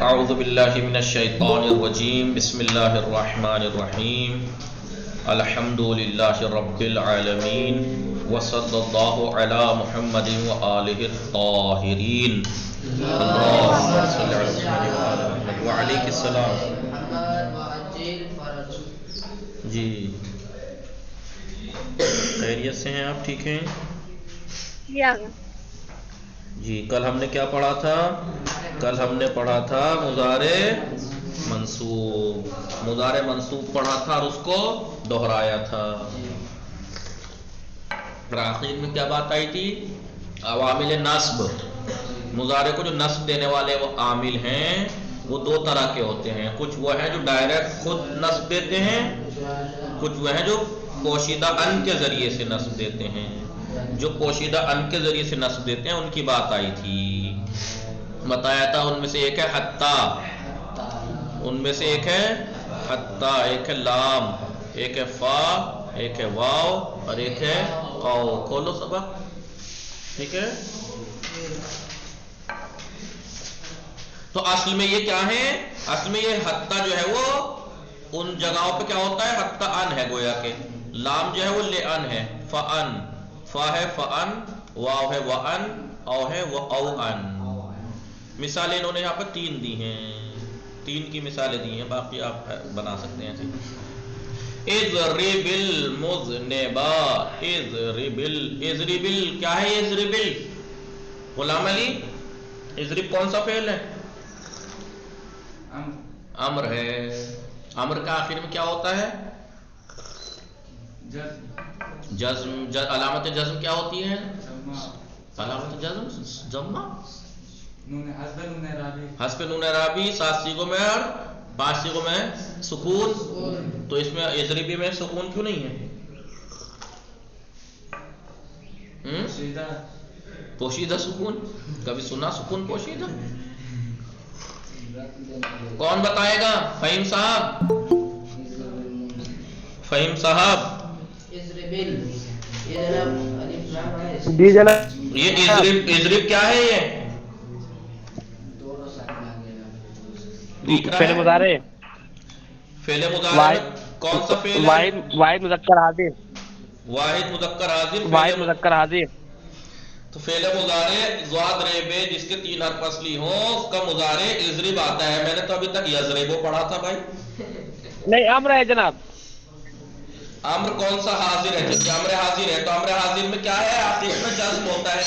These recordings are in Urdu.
اعوذ باللہ من الشیطان الرجیم بسم اللہ الرحمن الرحیم الحمد للہ رب العالمین وصلی اللہ علی محمد وآلہ الطاہرین اللہم صلی علی محمد وآلہ محمد وعلیکم السلام. جی خیریت سے ہیں آپ؟ ٹھیک ہیں جی. کل ہم نے کیا پڑھا تھا؟ کل ہم نے پڑھا تھا مضارع منصوب. مضارع منصوب پڑھا تھا اور اس کو دہرایا تھا. پھر آخر میں کیا بات آئی تھی؟ عوامل نصب. مضارع کو جو نصب دینے والے وہ عامل ہیں وہ دو طرح کے ہوتے ہیں. کچھ وہ ہیں جو ڈائریکٹ خود نصب دیتے ہیں، کچھ وہ ہیں جو پوشیدہ ان کے ذریعے سے نصب دیتے ہیں. جو پوشیدہ ان کے ذریعے سے نصب دیتے ہیں ان کی بات آئی تھی. بتایا تھا ان میں سے ایک ہے حتی، ان میں سے ایک ہے حتی، ایک ہے لام، ایک ہے فا، ایک ہے واو اور ایک ہے او. کھولو سبق. ٹھیک ہے. تو اصل میں یہ کیا ہے؟ اصل میں یہ حتی جو ہے وہ ان جگہوں پہ کیا ہوتا ہے؟ حتی ان ہے گویا کہ. لام جو ہے وہ لئن ہے، فان، فا ہے فان، واو ہے وان، او ہے او ان. مثالیں انہوں نے یہاں پر تین دی ہیں، تین کی مثالیں دی ہیں، باقی آپ بنا سکتے ہیں. اضرب المذنبا. اضربل کیا ہے؟ اضربل غلام علی، اضرب کون سا فعل ہے؟ امر ہے. امر کا آخر میں کیا ہوتا ہے؟ جزم. علامت جزم کیا ہوتی ہے؟ علامت جزم ضمہ، حذف نون اعرابی 7 صیغوں میں اور 5 صیغوں میں سکون. تو اس میں اضربی میں سکون کیوں نہیں ہے؟ پوشیدہ سکون. کبھی سنا سکون پوشیدہ؟ کون بتائے گا؟ فہیم صاحب، فہیم صاحب. جی جناب. یہ اضرب کیا ہے؟ یہ فعل مضارع. فعل مضارع میں کون سا فعل ہے؟ واحد مذکر حاضر. واحد مذکر حاضر. واحد مذکر حاضر. تو فعل مضارع ضاد ریب جس کے 3 حرف اصلی ہوں اس کا مضارع اضرب آتا ہے. میں نے تو ابھی تک یضربو پڑھا تھا بھائی. نہیں، امر ہے جناب. امر کون سا؟ حاضر ہے. جب امر حاضر ہے تو امر حاضر میں کیا ہے؟ آخر میں جزم ہوتا ہے.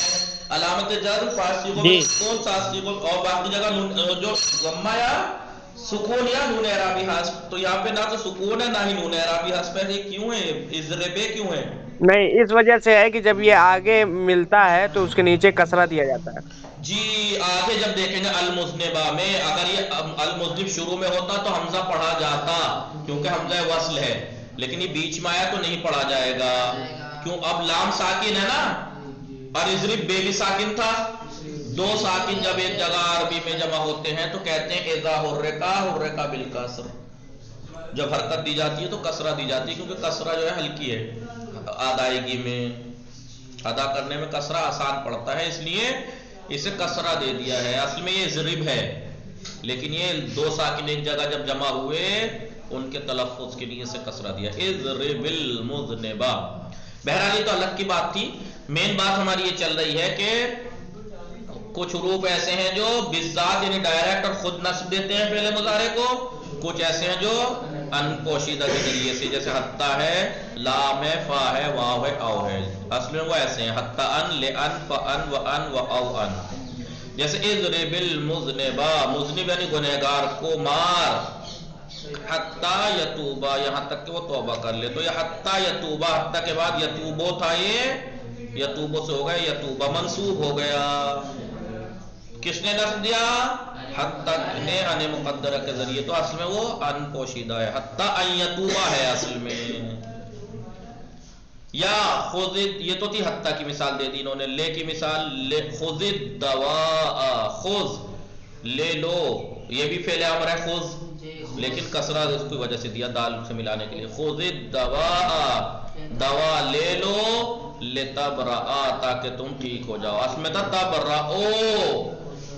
علامت جزم 5 صیغوں میں سکون، 7 صیغوں اور باقی جگہ جو ضمہ یا سکون یا نون اعرابی حذف. تو یہاں پہ نہ تو سکون ہے نہ ہی نون اعرابی حذف ہے. یہ کیوں ہے؟ اضربے کیوں ہے؟ نہیں، اس وجہ سے ہے کہ جب یہ آگے ملتا ہے تو اس کے نیچے کسرہ دیا جاتا ہے. جی آگے جب دیکھیں گے المذنبہ میں اگر یہ المذنب شروع میں ہوتا تو حمزہ پڑھا جاتا کیونکہ حمزہ وصل ہے، لیکن یہ بیچ میں آیا تو نہیں پڑھا جائے گا. کیوں؟ اب لام ساکن ہے نا اور اضرب بے بھی ساکن تھا. دو ساکن جب ایک جگہ عربی میں جمع ہوتے ہیں تو کہتے ہیں اذا حرکا بالکسر. جب حرکت دی جاتی ہے تو کسرہ دی جاتی ہے کیونکہ کسرہ جو ہے ہلکی ہے، ادائیگی میں ادا کرنے میں کسرہ آسان پڑتا ہے، اس لیے اسے کسرہ دے دیا ہے. اصل میں یہ ضرب ہے لیکن یہ دو ساکن ایک جگہ جب جمع ہوئے ان کے تلفظ کے لیے اسے کسرہ دیا. اضرب المذنبا. بہرحال یہ تو الگ کی بات تھی. مین بات ہماری یہ چل رہی ہے کہ کچھ حروف ایسے ہیں جو بالذات یعنی ڈائریکٹ اور خود نصب دیتے ہیں فعل مضارع کو، کچھ ایسے ہیں جو ان پوشیدہ کے ذریعے سے، جیسے حتی ہے، لام ہے، فا ہے، واو ہے، او ہے. اصل میں وہ ایسے ہیں حتی ان، لئن، فان، وان و او ان. جیسے اضرب المذنبا، مذنب یعنی گنہگار کو مار. حتی یتوبا، یہاں تک کہ وہ توبہ کر لے. تو یہ حتی یتوبا، حتی کے بعد یتوبو تھا، یہ یتوبو سے ہو گیا یتوبا، منصوب ہو گیا. کس نے نصب دیا؟ حتی نے ان مقدرہ کے ذریعے. تو اصل میں وہ ان پوشیدہ ہے. حتی ان یتوبا ہے اصل میں. یا خذ، یہ تو تھی حتی کی مثال دے دی انہوں نے. لے کی مثال، خذ الدواء، خذ لے لو. یہ بھی فعل امر ہے خذ، لیکن کسرہ اس کی وجہ سے دیا دال سے ملانے کے لیے. خذ الدواء، دوا لے لو، لتبرأ تاکہ تم ٹھیک ہو جاؤ. اصل میں تھا تبرؤ،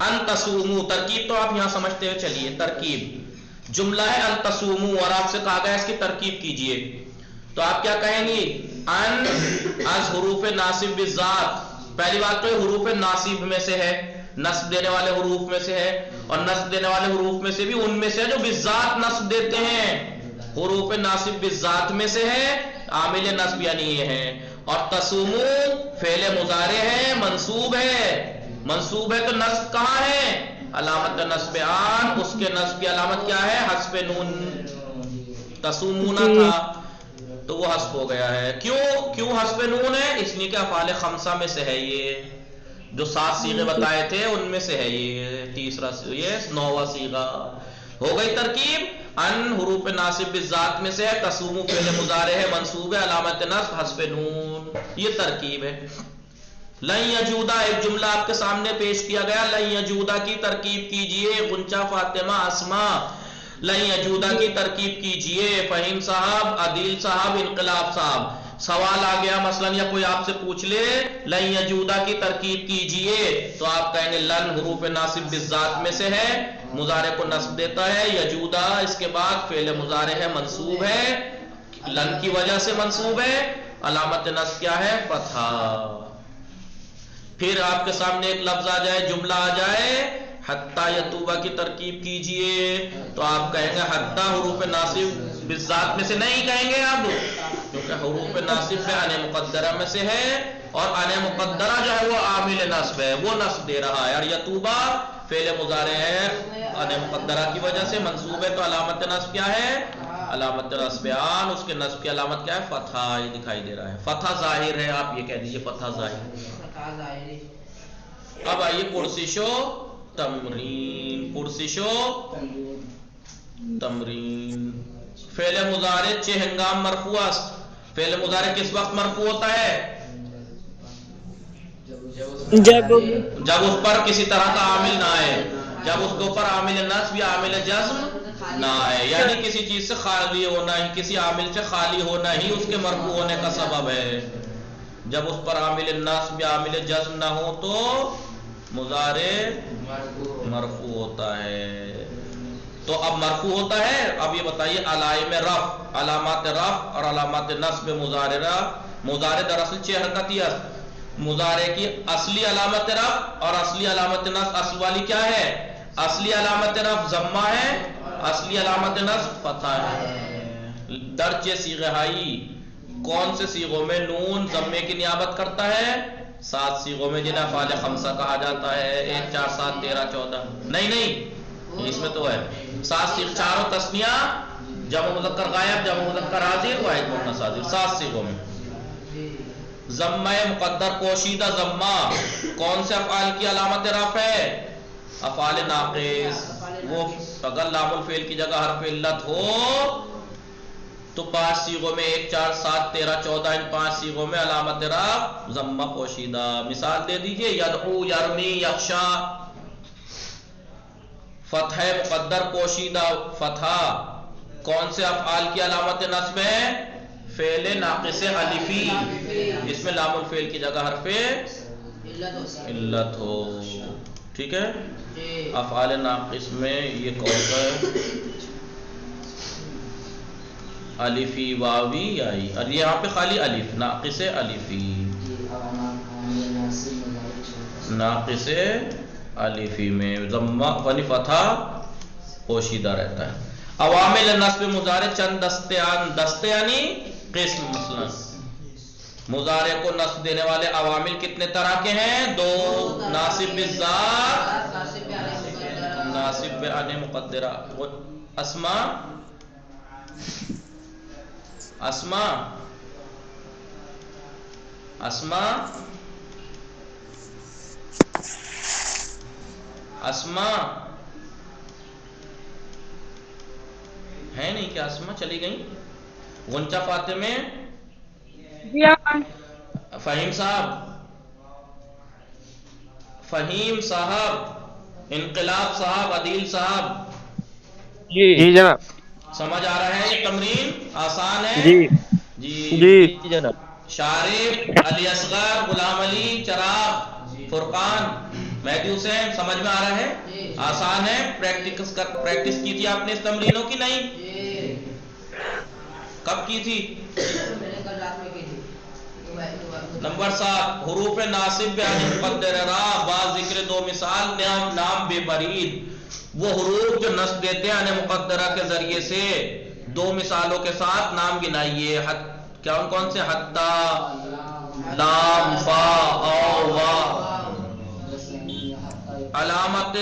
ان تصومو، ترکیب تو آپ یہاں سمجھتے ہوئے چلیے، ترکیب جملہ ہے ان تصومو اور آپ سے کہا گیا اس کی ترکیب کیجئے، تو آپ کیا کہیں گی؟ ان از حروف ناصب بالذات، پہلی بات تو یہ حروف ناصب میں سے ہے، نصب دینے والے حروف میں سے ہے، اور نصب دینے والے حروف میں سے بھی ان میں سے ہے جو بالذات نصب دیتے ہیں، حروف ناصب بالذات میں سے ہے، عامل نصب یعنی یہ ہے، اور تصومو فعل مضارع ہے، منصوب ہے، منصوب ہے تو نصب کہاں ہے؟ علامت نصب آن، اس کے نصب کی علامت کیا ہے؟ حذف نون، تصومونا تھا تو وہ حذف ہو گیا ہے، کیوں حذف نون ہے؟ اس لیے کہ افعال خمسہ میں سے ہے، یہ جو 7 صیغے بتائے تھے ان میں سے ہے، یہ تیسرا، یہ 9واں صیغہ ہو گئی ترکیب۔ ان حروف ناصب بالذات میں سے ہے، تصومو فعل مضارع ہے، منصوب ہے، علامت نصب حذف نون، یہ ترکیب ہے۔ لن یجودا ایک جملہ آپ کے سامنے پیش کیا گیا، لن یجودا کی ترکیب کیجئے، غنچہ فاطمہ اسما، لن یجودا کی ترکیب کیجئے، فہیم صاحب، عدیل صاحب، انقلاب صاحب۔ سوال آ گیا مثلا یا کوئی آپ سے پوچھ لے لن یجودا کی ترکیب کیجئے، تو آپ کہیں گے لن حروف ناصب بالذات میں سے ہے، مضارع کو نصب دیتا ہے، یجودا اس کے بعد فعل مضارع ہے، منصوب ہے، لن کی وجہ سے منصوب ہے، علامت نصب کیا ہے؟ فتحہ۔ پھر آپ کے سامنے ایک لفظ آ جائے، جملہ آ جائے حتی یتوبہ کی ترکیب کیجئے، تو آپ کہیں گے حتی حروف ناصب بالذات میں سے نہیں کہیں گے اب، کیونکہ حروف ناصب میں ان مقدرہ میں سے ہے، اور ان مقدرہ جو ہے وہ عامل نصب ہے، وہ نصب دے رہا ہے، اور یتوبہ فعل مضارع ہے، ان مقدرہ کی وجہ سے منصوب ہے، تو علامت نصب کیا ہے؟ علامت نصب آن، اس کے نصب کی علامت کیا ہے؟ فتحہ، یہ دکھائی دے رہا ہے، فتحہ ظاہر ہے، آپ یہ کہہ دیجئے فتحہ ظاہر۔ اب آئیے پرسش و تمرین، پرسش و تمرین۔ فعل مضارع چہ ہنگام مرفوع است، فعل مضارع کس وقت مرفوع ہوتا ہے؟ جب اس پر کسی طرح کا عامل نہ آئے، جب اس کے اوپر عامل نصب یا عامل جزم نہ آئے، یعنی کسی چیز سے خالی ہونا ہی، کسی عامل سے خالی ہونا ہی اس کے مرفوع ہونے کا سبب ہے۔ جب اس پر عامل نصب یا عامل جزم نہ ہو تو مضارع مرفوع ہوتا ہے۔ تو اب مرفوع ہوتا ہے، اب یہ بتائیے علائم رفع، علامات رفع اور علامات نصب مضارع، مضارع دراصل 6 حرکتی است، مضارع کی اصلی علامت رفع اور اصلی علامت نصب، اصل والی کیا ہے؟ اصلی علامت رفع ضمہ ہے، اصلی علامت نصب فتحہ ہے۔ درج صیغہ ہائی، کون سے صیغوں میں نون ضمے کی نیابت کرتا ہے؟ 7 صیغوں میں، جنہیں افعال خمسہ کہا جاتا ہے، 1 4 7 13 14، نہیں اس میں تو ہے 7 صیغ، چاروں تثنیہ، جمع مذکر غائب، جمع مذکر حاضر، واحد مؤنث حاضر، 7 صیغوں میں۔ ضمہ مقدر پوشیدہ ضمہ کون سے افعال کی علامت رفع ہے؟ افعال ناقص، وہ اگر لام الفعل کی جگہ حرف علت ہو تو 5 صیغوں میں 1 4 7 13 14، ان 5 صیغوں میں علامت رفع ضمہ پوشیدہ۔ مثال دے دیجئے، یدعو، یرمی، یخشا۔ فتح مقدر پوشیدہ فتحہ کون سے افعال کی علامت نصب ہے؟ فعل ناقص الفی، جس میں لام الفعل کی جگہ حرف علت ہو، ٹھیک ہے؟ افعال ناقص میں یہ کون سا ہے؟ الفی، واوی، یائی، اور یہاں پہ خالی الف، ناقص الفی، ناقص الفی میں ضمہ والی فتحہ پوشیدہ رہتا ہے۔ عوامل نصب مضارع چند دستے یعنی قسم، مثلا مضارع کو نصب دینے والے عوامل کتنے طرح کے ہیں؟ 2، ناصب بالذات، ناصب بعن مقدرہ، اسماء، اسماء، اسماء، اسماء ہے نہیں کیا؟ اسماء چلی گئی؟ غنچہ فاطمہ، فہیم صاحب، فہیم صاحب، انقلاب صاحب، عدیل صاحب، جی جناب، سمجھ آ رہا ہے؟ یہ تمرین آسان ہے؟ جی جی جناب۔ شارف، علی اصغر، غلام علی، چراغ، فرقان، مہدی حسین سمجھ میں آ رہا ہے؟ آسان ہے، پریکٹس کی تھی آپ نے اس تمرینوں کی نہیں؟ کب کی تھی؟ نمبر 7 حروف ناصب بیان مقدر را با ذکر دو مثال نام بے برید، وہ حروف جو نصب دیتے ہیں مقدرہ کے ذریعے سے دو مثالوں کے ساتھ نام گنائیے. کون سے؟ حتی، لام، فا، او، وا. علامت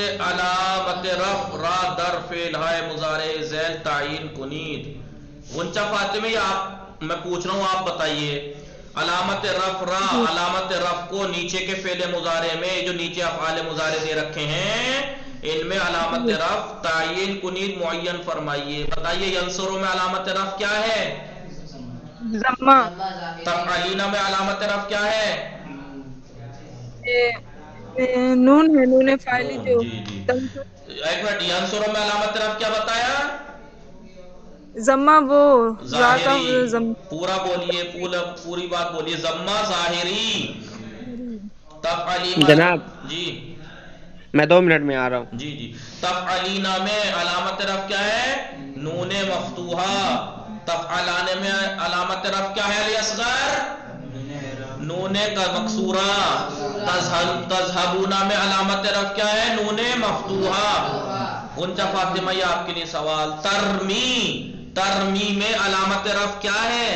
رفع را در فعل ہے مضارع ذیل تعین کنید. غنچہ فاطمی میں پوچھ رہا ہوں، آپ بتائیے علامت رفع را، علامت رفع کو نیچے کے فعل مضارع میں جو نیچے افعال مضارع دے رکھے ہیں ان میں علامت رفع تعین کنید، معین فرمائیے. بتائیے ینصرو میں علامت رفع کیا ہے؟ ضمہ. تفعلینا میں علامت رفع کیا ہے؟ نون ہے، نون فاعلی نون. جو. جی ایک منٹ، ینصرو میں علامت رفع کیا بتایا؟ ضمہ وہ را کا ظاہری. ضمہ. پورا بولیے، پوری بات بولیے. ضمہ ظاہری. تفعلینا. جناب جی میں 2 منٹ میں آ رہا ہوں. جی تفعلینا میں علامت رفع کیا ہے؟ نون مفتوحہ. تفعلانے میں علامت رفع کیا ہے علی اصغر؟ نون کا مکسورہ. تذہبونا میں علامت رفع کیا ہے؟ نون مفتوحہ. غنچہ فاطمہ یہ آپ کے لیے سوال. ترمی میں علامت رفع کیا ہے؟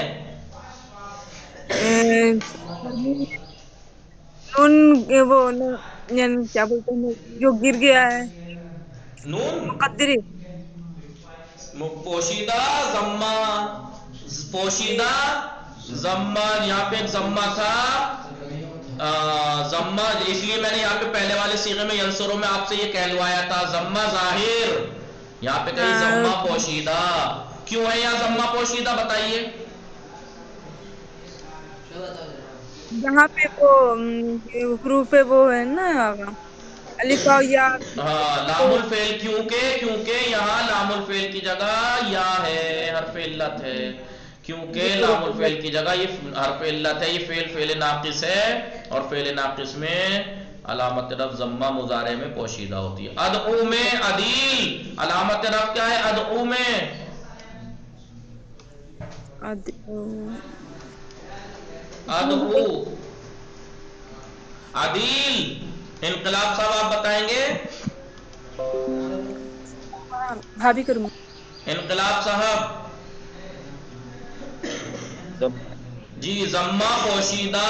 نون وہ یعنی کیا بولتے ہیں جو گر گیا ہے، نون مقدری. پوشیدہ ضمہ. پوشیدہ ضمہ. یہاں پہ ایک ضمہ تھا ضمہ، اس لیے میں نے یہاں پہ پہلے والے صیغے میں ینصرو میں آپ سے یہ کہلوایا تھا ضمہ ظاہر. یہاں پہ کہیں ضمہ پوشیدہ. کیوں ہے یہاں ضمہ پوشیدہ بتائیے؟ جہاں پہ وہ حروف وہ ہے نا الف اور یا. ہاں لام الفعل. کیونکہ یہاں لام الفعل کی جگہ یا ہے، حرف علت ہے. کیونکہ لام الفعل کی جگہ یہ حرف علت ہے. یہ فعل ناقص ہے اور فعل ناقص میں علامت رفع ضمہ مضارع میں پوشیدہ ہوتی ہے. ادعو میں عدیل علامت رفع کیا ہے؟ ادعو میں ادعو عدیل. انقلاب صاحب آپ بتائیں گے؟ بھابھی کروں. انقلاب صاحب جی. ضمہ پوشیدہ.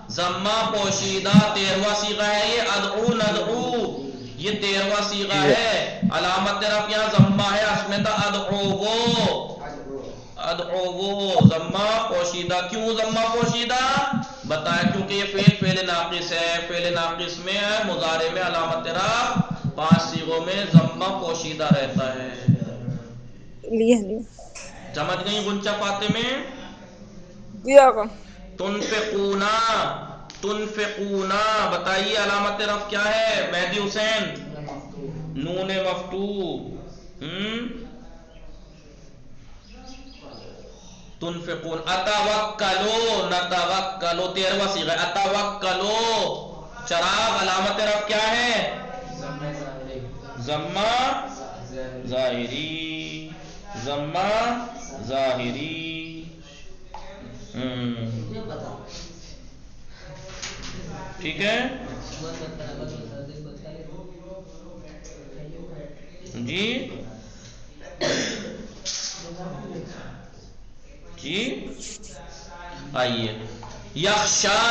ضمہ پوشیدہ 13واں صیغہ ہے یہ. ادعو ندعو یہ 13واں صیغہ ہے. علامت رفع یہاں ضمہ ہے. اسمتا ادعو ضمہ پوشیدہ. کیوں ضمہ پوشیدہ بتایا؟ کیونکہ یہ فعل ناقص ہے. فعل ناقص میں مضارع میں علامت رفع 5 صیغوں میں ضمہ پوشیدہ رہتا ہے. سمجھ گئی غنچہ فاطمہ؟ جی آقا. تنفقونا بتائیے علامت رفع کیا ہے مہدی حسین؟ نون مفتوح. تنفقون. اتوکلو نتوکلو 13واں صیغہ. اتوکلو. چراغ علامت رفع کیا ہے؟ ضمہ ظاہری. ضمہ ظاہری. ٹھیک ہے جی آئیے. یخشا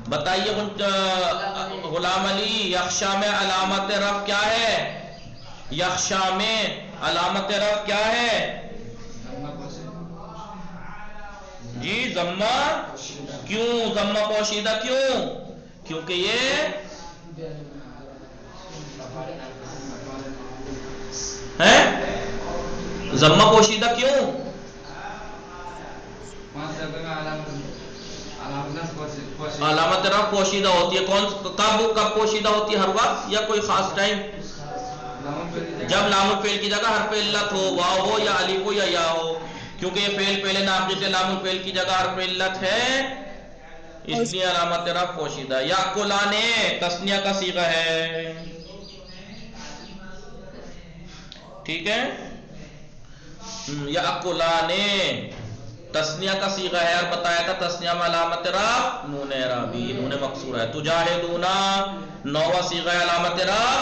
بتائیے غلام علی. یخشا میں علامت رفع کیا ہے؟ یخشا میں علامت رفع کیا ہے جی؟ ضمہ. کیوں ضمہ پوشیدہ؟ کیونکہ یہ ہے ضمہ پوشیدہ. کیوں؟ علامت رفع پوشیدہ ہوتی ہے. کب پوشیدہ ہوتی ہے؟ ہر وقت یا کوئی خاص ٹائم؟ جب لام الفعل کی جگہ حرف علت ہو، واو ہو یا الف ہو یا یا ہو. کیونکہ یہ فعل ناقص ہے. لام الفعل کی جگہ حرف علت ہے اس لیے علامت رفع پوشیدہ. یاکلانے تسنیہ کا صیغہ ہے. ٹھیک ہے. یاکلانے تسنیہ کا صیغہ ہے، اور بتایا تھا تسنیہ میں علامت رفع نون اعرابی، نون مکسورہ ہے. تجاہدونا نوواں صیغہ ہے علامت رفع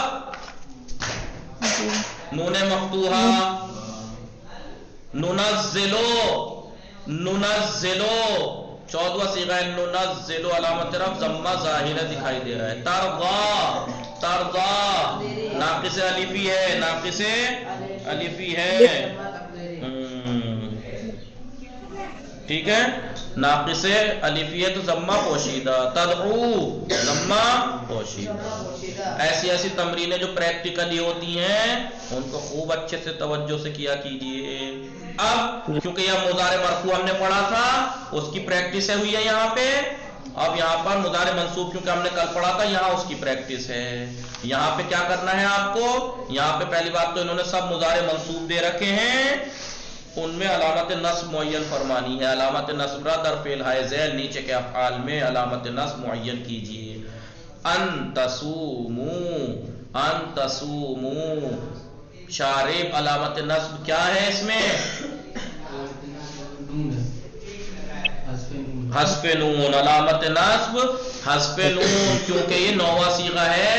نون مفتوحہ. ننزلو چودواں صیغہ ہے ننزلو، علامت رفع ضمہ ظاہرہ دکھائی دے رہا ہے. ترضا ناقص الفی ہے، ناقص الفی ہے. ٹھیک ہے. ناقص الفی ہے تو ضمہ پوشیدہ. تدعو ضمہ پوشیدہ. ایسی تمرینیں جو پریکٹیکلی ہوتی ہیں ان کو خوب اچھے سے توجہ سے کیا کیجئے. اب کیونکہ یہ مضارع مرفوع ہم نے پڑھا تھا، اس کی پریکٹس ہوئی ہے یہاں پہ. اب یہاں پر مضارع منصوب کیونکہ ہم نے کل پڑھا تھا، یہاں اس کی پریکٹس ہے. یہاں پہ کیا کرنا ہے آپ کو؟ یہاں پہ پہلی بات تو انہوں نے سب مضارع منصوب دے رکھے ہیں، ان میں علامت نصب معین فرمانی ہے. علامت نصب را در فعل ہائے ذیل نیچے کے افعال میں علامت نصب معین کیجئے. ان تصومو شارب علامت نصب کیا ہے اس میں؟ حذف نون. علامت نصب حذف نون، کیونکہ یہ نوواں صیغہ ہے،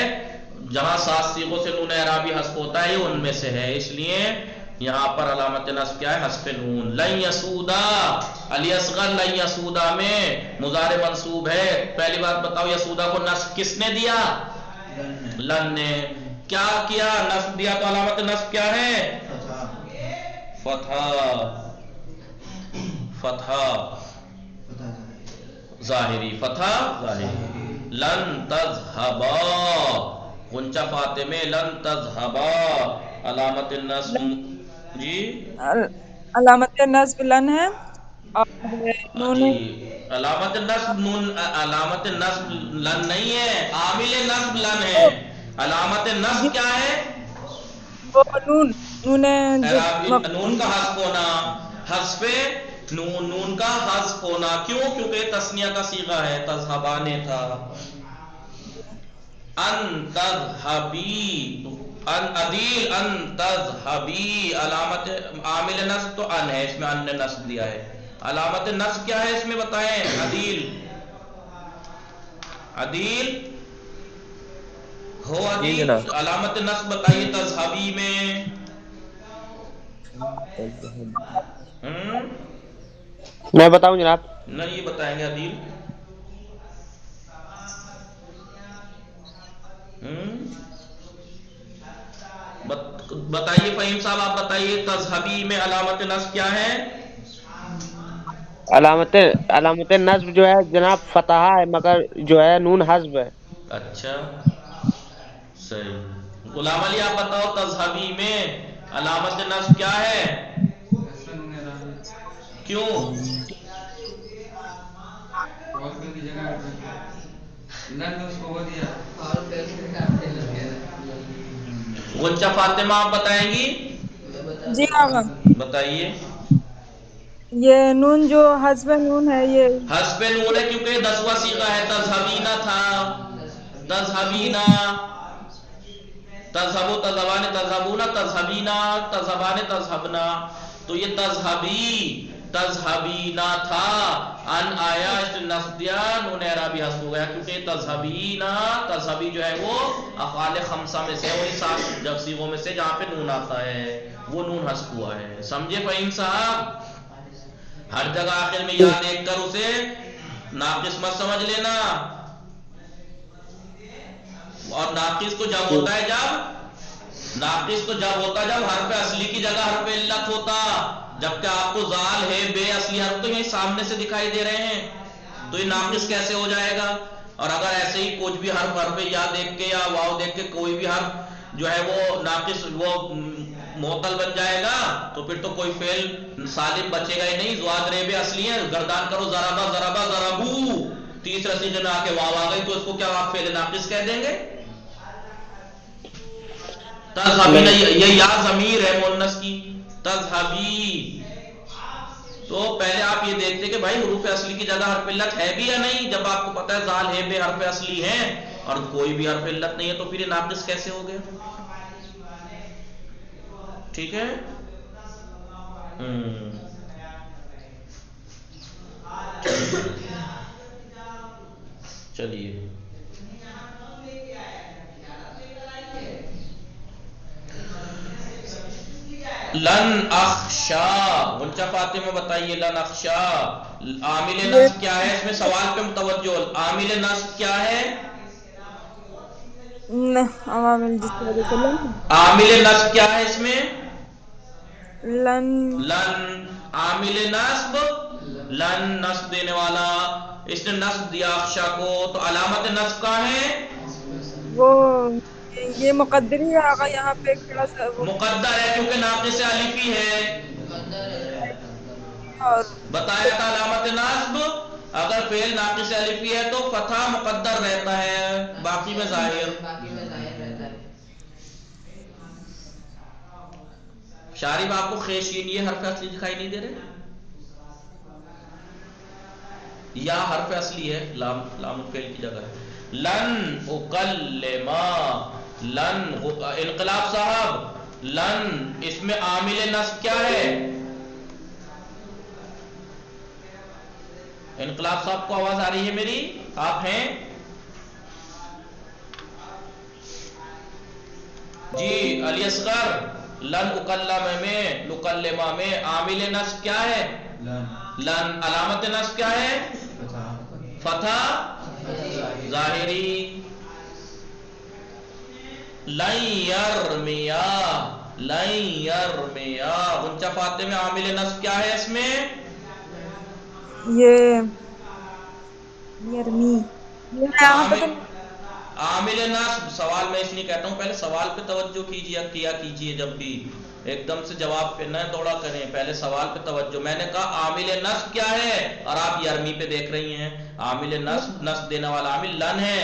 جہاں 7 صیغوں سے نون اعرابی حذف ہوتا ہے یہ ان میں سے ہے، اس لیے یہاں پر علامت نصب کیا ہے؟ حذف نون. لن یسودا علی اصغر لن یسودا میں مضارع منصوب ہے. پہلی بات بتاؤ یسودا کو نصب کس نے دیا؟ لن نے. کیا کیا؟ نصب دیا. تو علامت نصب کیا ہے؟ فتح ظاہری. فتح ظاہری. لن تذهبا غنچہ فاطمہ لن تذهبا علامت النصب جی علامت نصب لن ہے، اور نون جی علامت نصب نون. علامت نصب لن نہیں ہے، عامل نصب لن ہے. علامت نصب کیا ہے؟ وہ نون نون کا حذف ہونا. حذف نون، نون کا حذف ہونا. کیوں؟ کیونکہ تثنیہ کا صیغہ ہے، تذہبانے تھا. ان تذہبی عدیل ان تذہبی علامت عامل نصب تو ان ہے، اس میں ان نے نصب دیا ہے. علامت نصب کیا ہے اس میں بتائیں؟ عدیل ہو. عدیل علامت نصب بتائیے تذہبی میں. میں بتاؤں جناب؟ نہیں بتائیں گے عدیل. بتائیے فہیم صاحب، آپ بتائیے تذہبی میں علامت نصب کیا ہے؟ علامت نصب جو ہے جناب فتحہ ہے، مگر جو ہے نون حذف ہے. اچھا صحیح. غلام علی آپ بتاؤ تذہبی میں علامت نصب کیا ہے؟ کیوں؟ غنچہ فاطمہ آپ بتائیں گی؟ جی آقا. بتائیے. یہ نون جو حذف نون ہے، یہ حذف نون ہے کیونکہ یہ 10واں صیغہ ہے. تذہبینا تھا، تذہبینا، تذہبو تذہبان تذہبونا، تذہبینا تذہبان تذہبنا. تو یہ تذہبینا تھا. ان آیا نصب دیا، نون اعرابی حذف ہو گیا کیونکہ تذہبینا. تذہبی جو ہے وہ افعال خمسہ میں سے، وہی 7 صیغوں میں سے جہاں پہ نون آتا ہے، وہ نون حذف ہوا ہے. سمجھے فہیم صاحب؟ ہر جگہ آخر میں یا دیکھ کر اسے ناقص مت سمجھ لینا. اور ناقص تو جب ہوتا ہے جب حرف اصلی کی جگہ حرف علت ہوتا، جبکہ آپ کو زال ہے بے اصلی حرف تو یہیں سامنے سے دکھائی دے رہے ہیں، تو یہ ناقص کیسے ہو جائے گا؟ اور اگر ایسے ہی کچھ بھی حرف یا دیکھ کے یا واو دیکھ کے کوئی بھی حرف جو ہے وہ ناقص وہ معطل بن جائے گا تو پھر تو کوئی فعل سالم بچے گا ہی نہیں. زواد ریب اصلی ہے، گردان کرو ضربا ضربا ضربو، تیسرے صیغے میں آ کے واو آ گئی تو اس کو کیا آپ فعل ناقص کہہ دیں گے؟ تذہبی یہ یا ضمیر ہے مؤنث کی. تذہبی تو پہلے آپ یہ دیکھتے کہ بھائی حروف اصلی کی جگہ حرف علت ہے بھی یا نہیں. جب آپ کو پتا ہے زال ہے بے حرف اصلی ہیں اور کوئی بھی حرف علت نہیں ہے تو پھر یہ ناقص کیسے ہو گیا؟ ٹھیک ہے. چلیے لن اخشا، غنچہ فاطمہ بتائیے لن اخشا عامل نصب کیا ہے؟ اس میں سوال پہ متوجہ. عامل نصب کیا ہے؟ عوامل جس کی وجہ سے عامل نصب کیا ہے اس میں؟ لن. لن عامل نصب، لن نصب دینے والا، اس نے نصب دیا اخشا کو، تو علامت نصب کا ہے وہ یہ مقدر ہی آگا یہاں پہ تھوڑا سا وہ مقدر ہے کیونکہ ناقص الفی ہے. اور بتایا تھا علامت نصب اگر فعل ناقص الفی ہے تو فتحہ مقدر رہتا ہے، باقی میں ظاہر. شارب آپ کو خیشین یہ حرف اصلی دکھائی نہیں دے رہے؟ یا حرف اصلی ہے، لام الفعل کی جگہ ہے. لن اکلما، لن انقلاب صاحب لن اس میں عامل نصب کیا ہے؟ انقلاب صاحب کو آواز آ رہی ہے میری؟ آپ ہیں جی؟ علی اصغر لن اکلما میں عامل نصب کیا ہے؟ لن. علامت نصب کیا ہے؟ فتح ظاہری. لن یرمیا، لن یرمیا غنچہ فاطمہ میں عامل نصب کیا ہے اس میں؟ یہ یرمی یہاں پہ تو عامل نصب سوال میں اس لیے کہتا ہوں پہلے سوال پہ توجہ کیجیے جب بھی ایک دم سے جواب پہ نہ دوڑا کریں، پہلے سوال پہ توجہ. میں نے کہا عامل نصب کیا ہے اور آپ یرمی پہ دیکھ رہی ہیں. عامل نصب دینے والا عامل لن ہے.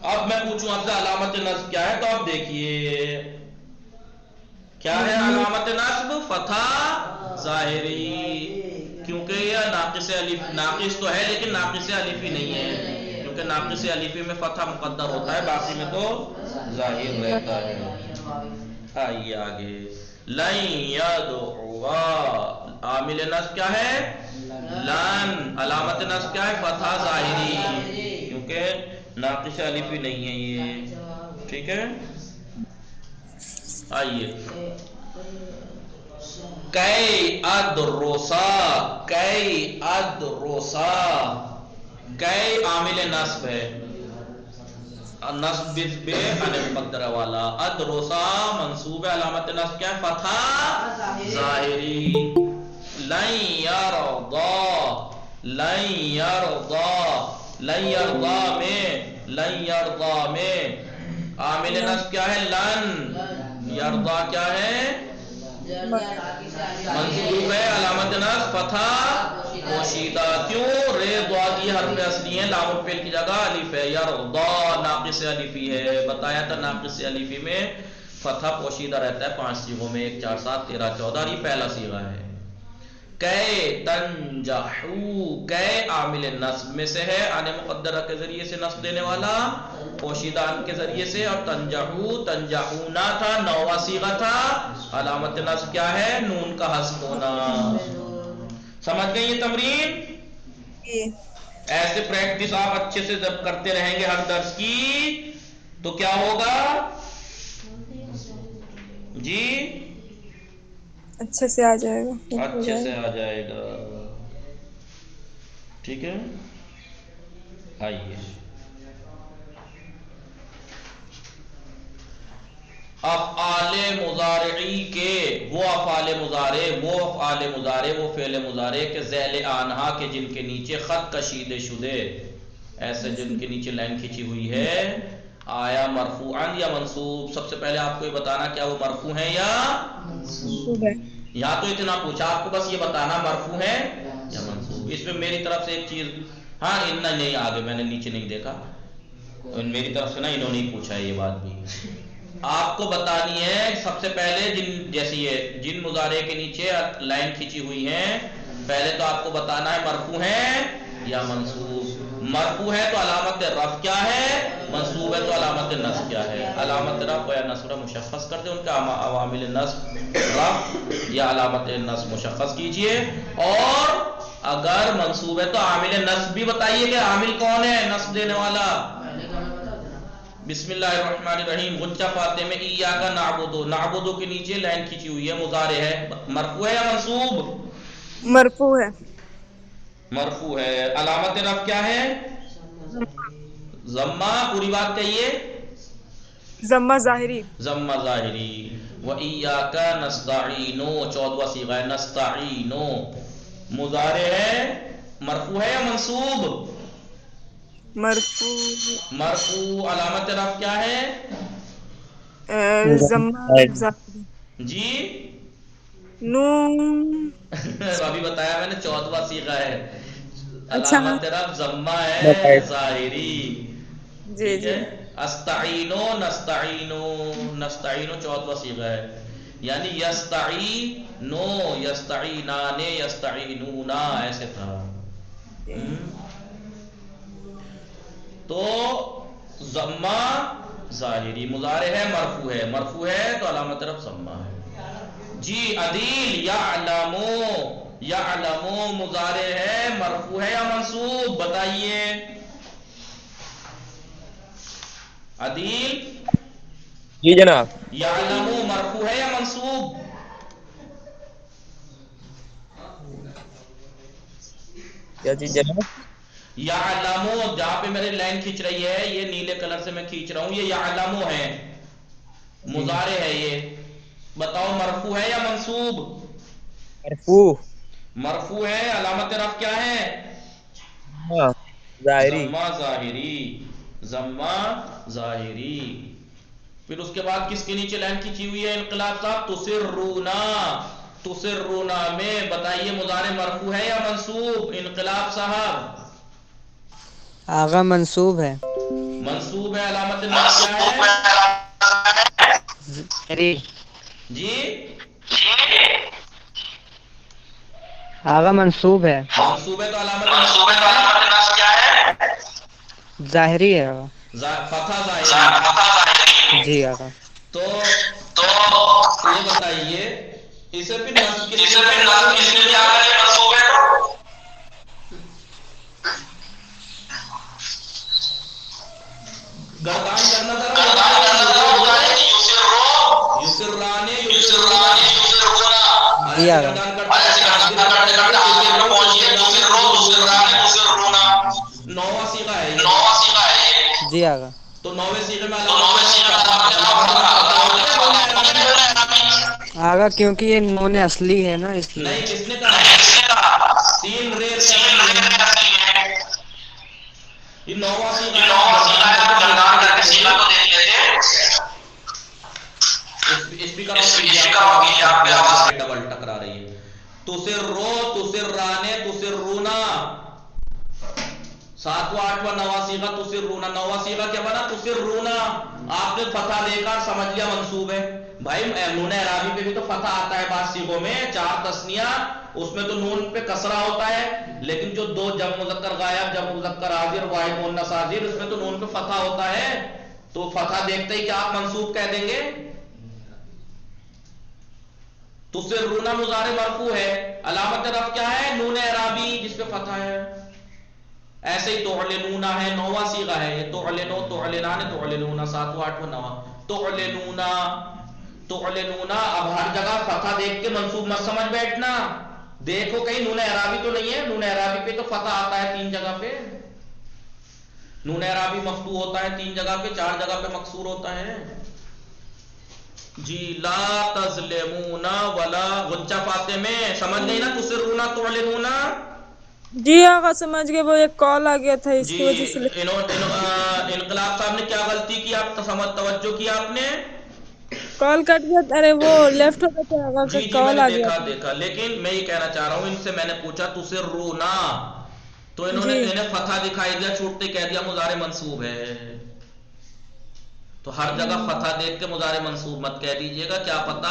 اب میں پوچھوں آپ سے علامت نصب کیا ہے تو آپ دیکھیے کیا ہے علامت نصب؟ فتح ظاہری، کیونکہ یہ ناقص تو ہے لیکن ناقص الفی نہیں ہے، کیونکہ ناقص الفی میں فتح مقدر ہوتا ہے، باقی میں تو ظاہر رہتا ہے. آئیے آگے. لن یدعوا عامل نصب کیا ہے؟ لن. علامت نصب کیا ہے؟ فتح ظاہری، کیونکہ ناقص الفی نہیں ہے یہ. ٹھیک ہے. آئیے کئی ادروسا، کئی ادروسا، کئی عامل نصب ہے، نصب بے مقدرہ والا. ادروسا منصوب ہے، علامت نصب کیا ہے؟ فتح ظاہری. لن یرضا، لن یرضا، لن یرضا میں عامل نصب کیا ہے؟ لن. یرضا کیا ہے؟ منصوب ہے، علامت نصب فتح پوشیدہ. کیوں؟ رضا کی حرف اصلی ہے، لام الفعل کی جگہ الف ہے. یرضا ناقص الفی ہے، بتایا تھا ناقص الفی میں فتح پوشیدہ رہتا ہے 5 صیغوں میں، 1 4 7 13 14، یہ پہلا صیغہ ہے. کئ تنجحو، کئ عامل نصب میں سے ہے، آنے مقدرہ کے ذریعے سے نصب دینے والا، پوشیدہ ان کے ذریعے سے. اور تنجحو تنجحونا تھا، 9واں صیغہ تھا، علامت نصب کیا ہے؟ نون کا حذف ہونا. سمجھ گئے یہ تمرین؟ ایسے پریکٹس آپ اچھے سے جب کرتے رہیں گے ہر درس کی تو کیا ہوگا جی؟ اچھے سے آ جائے گا، اچھے سے آ جائے گا. ٹھیک ہے. آئیے افعال مضارعی کے وہ افعال مضارع، وہ افعال مضارع، وہ فعل مضارع کے ذیل آنہا کے جن کے نیچے خط کشیدے شدے، ایسے جن کے نیچے لائن کھینچی ہوئی ہے، آیا مرفوعاً یا منصوب. سب سے پہلے آپ کو یہ بتانا کیا وہ مرفوع ہیں یا منصوب ہے. یہاں تو اتنا پوچھا آپ کو، بس یہ بتانا مرفوع ہے یا منصوب. اس میں میری طرف سے ایک چیز، ہاں نہیں آگے میں نے نیچے نہیں دیکھا، میری طرف سے نا انہوں نے پوچھا ہے یہ بات بھی. آپ کو بتانی ہے سب سے پہلے جیسے یہ جن مضارع کے نیچے لائن کھینچی ہوئی ہیں، پہلے تو آپ کو بتانا ہے مرفوع ہے یا منصوب۔ مرفوع ہے تو علامت رفع کیا ہے، منصوب ہے تو علامت نصب کیا ہے۔ علامت رفع یا نصب مشخص کر دیں، ان کا عوامل نصب رفع یا علامت نصب مشخص کیجئے، اور اگر منصوب ہے تو عامل نصب بھی بتائیے کہ عامل کون ہے نصب دینے والا۔ بسم اللہ الرحمن الرحیم، غنچہ فاتح میں ایاک نعبد، نعبد کے نیچے لائن کھینچی ہوئی ہے، مضارع ہے، مرفوع ہے یا منصوب؟ مرفوع ہے۔ مرفوع ہے، علامت رفع کیا ہے؟ ضمہ، پوری بات کہیے۔ ضمہ ظاہری۔ ضمہ ظاہری۔ وَإِيَّاكَ نَسْتَعِينُ، 14واں صیغہ ہے نستعین، مضارع ہے، مرفوع ہے یا منصوب؟ مرفوع۔ مرفوع، علامت رفع کیا ہے؟ ضمہ ظاہری۔ جی نون۔ ابھی بتایا میں نے 14واں صیغہ ہے، اچھا علامت رفع ضمہ ہے ظاہری، جی ٹھیک جی۔ ہے۔ استعینو، نستعینو، نستعینو 14واں صیغہ ہے، یعنی یستعینو، یستعینان، یستعینونا، ایسے تھا۔ تو ضمہ ظاہری، مضارع ہے، مرفوع ہے، مرفوع ہے تو علامت رفع ضمہ ہے۔ جی عدیل، یعلمو، یعلمو مضارع ہے، مرفوع ہے یا منصوب بتائیے۔ عدیل جی جناب، یعلمو مرفوع ہے یا منصوب؟ کیا چیز جناب؟ یعلمو، جہاں پہ میری لائن کھینچ رہی ہے، یہ نیلے کلر سے میں کھینچ رہا ہوں، یہ یعلمو ہے، مضارع ہے، یہ بتاؤ مرفوع ہے یا منصوب؟ مرفوع۔ مرفوع ہے، علامت رفع کیا ہے؟ ہاں ظاہری۔ ضمہ ظاہری، ضمہ ظاہری۔ پھر اس کے بعد کس کے نیچے لائن کھینچی ہوئی ہے انقلاب صاحب؟ تسرونا، تسرونا میں بتائیے مضارع مرفوع ہے یا منصوب انقلاب صاحب؟ آغا منصوب ہے۔ منصوب ہے، علامت نصب کیا ہے؟ جی آغا منصوب ہے۔ منصوب ہے تو علامت نصب کیا ہے؟ ظاہری ہے آغا۔ فتح ظاہری۔ جی آغا۔ تو یہ بتائیے اسے پھر نصب کس نے کیا کرے منصوب ہے تو؟ گردان کرنا ذرا یسرانے، جی آغا۔ نواں صیغہ ہے، جی آغا۔ تو نویں صیغے میں آغا کیونکہ یہ نون اصلی ہے نا اس لیے۔ نہیں، کس نے کہا؟ سین رے یہ نواں صیغہ کو دیکھ لیتے، اسپیکر ڈبل ٹکرا رہی ہے۔ تسرو، تسرانے، تسرونا، ساتواں آٹھواں نواں صیغہ تسرونا، نواں صیغہ کیا بنا؟ تسرونا۔ آپ نے فتح دیکھا، سمجھ لیا منصوب ہے۔ بھائی نون اعرابی پہ بھی تو فتح آتا ہے بعض صیغوں میں، 4 تثنیہ، اس میں تو نون پہ کسرہ ہوتا ہے، لیکن جو 2 جمع مذکر غائب، جمع مذکر حاضر، واحد مؤنث حاضر، اس میں تو نون پہ فتح ہوتا ہے، تو فتح دیکھتے ہی کیا آپ منصوب کہہ دیں گے؟ تسرونا مضارع مرفوع ہے، علامت رفع کیا ہے؟ نون اعرابی جس پہ فتح ہے۔ ایسے ہی تعلنونا ہے، نواں صیغہ ہے یہ، تعلنو، تعلنان، تعلنونا، ساتواں آٹھواں نواں، تعلنونا، تعلنونا۔ اب ہر جگہ فتح دیکھ کے منصوب مت سمجھ بیٹھنا، دیکھو کہیں نون اعرابی تو نہیں ہے، نون اعرابی پہ تو فتح آتا ہے 3 جگہ پہ، نون اعرابی مفتوح ہوتا ہے 3 جگہ پہ، 4 جگہ پہ مکسور ہوتا ہے۔ جی لا تظلمون ولا، غنچہ فاتح میں سمجھ نہیں نا؟ تسرونا، تعلنونا۔ جی آقا سمجھ گئے، وہ ایک کال آ گیا تھا اس جی کی وجہ سے۔ انقلاب صاحب نے کیا غلطی کی، آپ توجہ کی آپ نے؟ کال کٹ گیا، ارے وہ لیفٹ ہو گیا تھا آقا، جی کا میں کال نے آ گیا تھا۔ دیکھا، لیکن میں یہ کہنا چاہ رہا ہوں، ان سے میں نے پوچھا تسرونا، تو انہوں نے جی انہیں فتح دکھائی دیا، چھوٹتے کہہ دیا مضارع منصوب ہے۔ تو ہر جگہ فتح دیکھ کے مضارع منصوب مت کہہ دیجئے گا، کیا پتا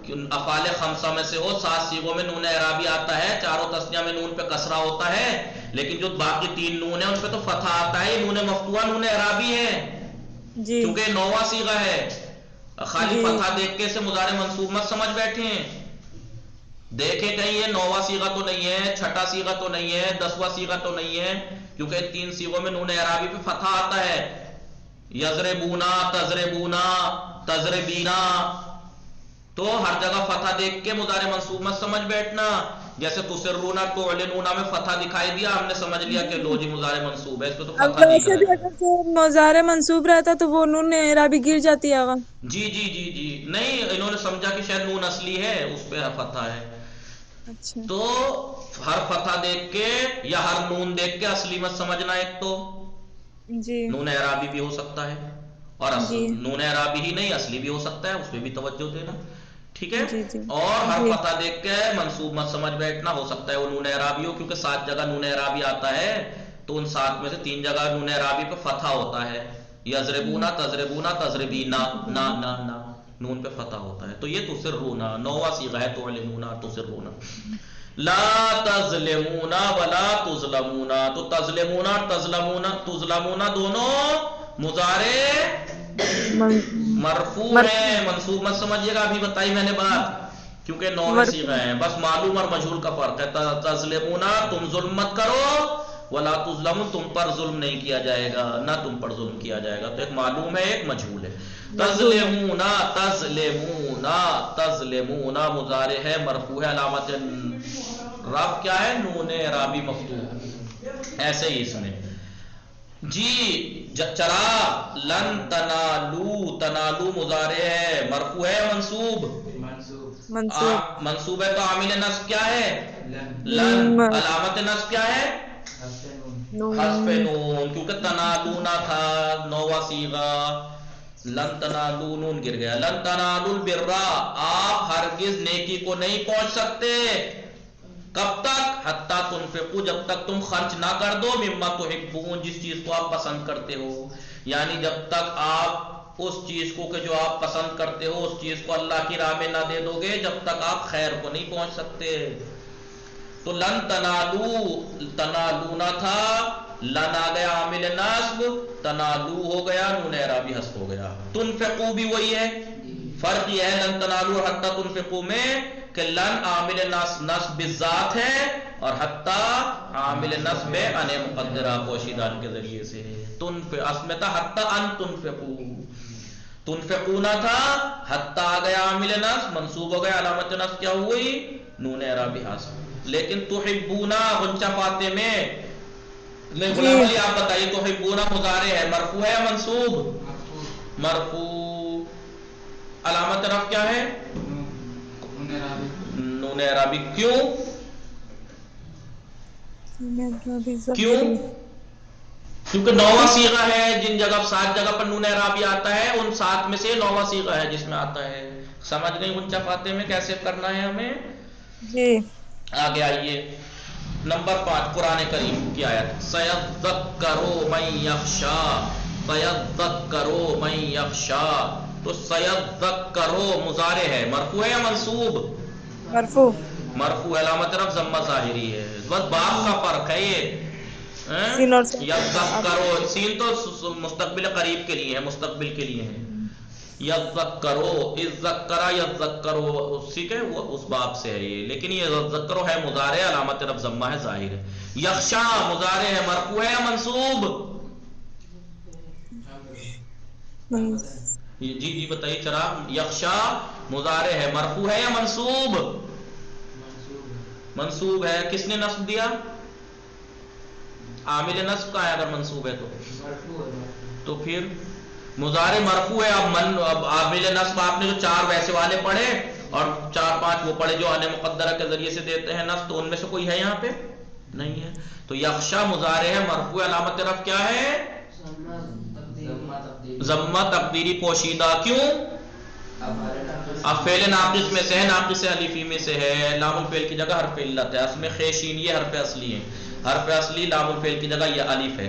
کہ افعال خمسہ میں سے ہو 7 صیغوں میں نون اعرابی آتا ہے، چاروں تسنیہ میں نون پہ کسرہ ہوتا ہے، لیکن جو باقی 3 نون ہیں ان پہ تو فتح آتا ہے، نون مفتوحہ نون اعرابی ہے، جی کیونکہ 9واں صیغہ ہے۔ خالی جی فتح دیکھ کے سے مضارع منصوب مت سمجھ بیٹھے ہیں، دیکھیں کہیں یہ 9واں صیغہ تو نہیں ہے، چھٹا صیغہ تو نہیں ہے، 10واں صیغہ تو نہیں ہے، کیونکہ 3 صیغوں میں نون اعرابی پہ فتح آتا ہے، یضربونا، تضربونا، تضربینا، تو ہر جگہ فتح دیکھ کے مضارع منصوب مت سمجھ بیٹھنا۔ جیسے تسرونا تعلنونا میں فتح دکھائی دیا، ہم نے سمجھ لیا کہ لو جی مضارع منصوب ہے، اس پہ تو اب فتح دکھ ویسے رہا بھی ہے۔ اگر سے مضارع منصوب رہتا تو وہ نون اعرابی گر جاتی ہے آقا۔ جی جی جی جی، نہیں انہوں نے سمجھا کہ شاید نون اصلی ہے، اس پہ فتح ہے، اچھا تو ہر فتح دیکھ کے یا ہر نون دیکھ کے اصلی مت سمجھنا، ایک تو جی نون اعرابی بھی ہو سکتا ہے، اور جی نون اعرابی ہی نہیں اصلی بھی ہو سکتا ہے، اس پہ بھی توجہ دینا، ٹھیک ہے؟ جی جی اور ہر جی فتح دیکھ کے منصوب مت سمجھ بیٹھنا، ہو سکتا ہے وہ نون اعرابی ہو، کیونکہ 7 جگہ نون اعرابی آتا ہے، تو ان 7 میں سے 3 جگہ نون اعرابی پہ فتح ہوتا ہے، یضربونا، تضربونا، تضربینا، نا نا نا، نون پہ فتح ہوتا ہے، تو یہ تسرونا 9واں صیغہ ہے، تعلنونا، تسرونا۔ لا تظلمونا ولا تظلمونا، تو تظلمونا اور تظلمونا دونوں مضارع مرفوع ہیں، منصوب مت سمجھیے گا، ابھی بتائی میں نے بات، کیونکہ 9ویں صیغہ ہیں، بس معلوم اور مجہول کا فرق ہے۔ تظلمونا تم ظلم مت کرو، ولا تظلمون تم پر ظلم نہیں کیا جائے گا، نہ تم پر ظلم کیا جائے گا، تو ایک معلوم ہے ایک مجہول ہے۔ تظلمونا، تظلمونا، تظلمونا مضارع ہے، مرفوع ہے، علامت رفع کیا ہے؟ نون اعرابی مفتوح، ایسے ہی اس میں جی چرا لن تنالو، تنالو مضارع ہے، مرفوع ہے منصوب؟ منصوب منصوب ہے، تو عامل نصب کیا ہے؟ لن، علامت نصب کیا ہے؟ حذف نون، کیونکہ تنالونا تھا 9واں صیغہ، لن تنالو نون گر گیا، لن تنالو البر، آپ ہرگز نیکی کو نہیں پہنچ سکتے، کب تک؟ حتی تنفقو، جب تک تم خرچ نہ کر دو، مما تحبون، جس چیز کو آپ پسند کرتے ہو، یعنی جب تک آپ اس چیز کو کہ جو آپ پسند کرتے ہو اس چیز کو اللہ کی راہ میں نہ دے دو گے، جب تک آپ خیر کو نہیں پہنچ سکتے۔ تو لن تنالو، تنالونا تھا، لن آ گیا عامل نصب، تنالو ہو گیا نون اعرابی حذف ہو گیا۔ تنفقو بھی وہی ہے، فرق یہ ہے لن تنالو اور حتی تنفقو میں کہ لن عامل نصب بالذات ہے اور حتی عامل نصب ان مقدرہ پوشیدان کے ذریعے سے، اصل میں تھا حتی ان تنفقو، تنفقونا تھا، حتی آ گیا عامل نصب، منصوب ہو گیا، علامت نصب کیا ہوئی؟ نون اعرابی حذف۔ لیکن تحبونا غنچہ فاتح میں غلام علی آپ بتائیے، تحبونا مضارع ہے، مرفوع ہے یا منصوب؟ مرفوع، علامت رفع کیا ہے؟ نون اعرابی، کیوں؟ کیوں؟ کیونکہ 9واں صیغہ ہے، جن جگہ 7 جگہ پر نون اعرابی آتا ہے ان 7 میں سے 9واں صیغہ ہے جس میں آتا ہے۔ سمجھ گئی غنچہ فاتح میں کیسے کرنا ہے ہمیں؟ جی آگے آئیے، نمبر 5 قرآن کریم کی آیت، سَيَذَّكَّرُ مَن يَخْشَىٰ، سَيَذَّكَّرُ مَن يَخْشَىٰ، تو سَيَذَّكَّرُ مضارع ہے، مرفوع ہے یا منصوب؟ مرفوع، مرفوع، علامت رفع ضمہ ظاہری ہے، بس باپ کا فرق ہے یہ، سین اور یذکرو، سین تو مستقبل قریب کے لیے ہے، مستقبل کے لیے ہے، یذکرو، اذکرا یذکرو، ٹھیک ہے، وہ اس باب سے ہے یہ، لیکن یہ یذکرو ہے مضارع، علامت رفع ضمہ ہے ظاہر ہے۔ یخشا مضارع ہے، مرفوع ہے یا منصوب؟ جی جی بتائیے چراغ، یخشا مضارع ہے، مرفوع ہے یا منصوب؟ منصوب ہے، کس نے نصب دیا؟ عامل نصب کا ہے، اگر منصوب ہے تو پھر مضارع مرفوع ہے۔ اب عامل نصب آپ نے جو 4 ویسے والے پڑھے اور 4-5 وہ پڑھے جو ان مقدرہ کے ذریعے سے دیتے ہیں نصب، تو ان میں سے کوئی ہے یہاں پہ؟ نہیں ہے، تو یخشا مضارع ہے، مرفوع، علامت رفع کیا ہے؟ ضمہ تقدیری پوشیدہ، کیوں؟ اب فعل ناقص میں سے ہے، ناقص الفی میں سے ہے، لام الفعل کی جگہ حرف علت ہے، اصل میں خے شین یہ حرف اصلی ہے، حرف اصلی لام الفعل کی جگہ یہ الف ہے،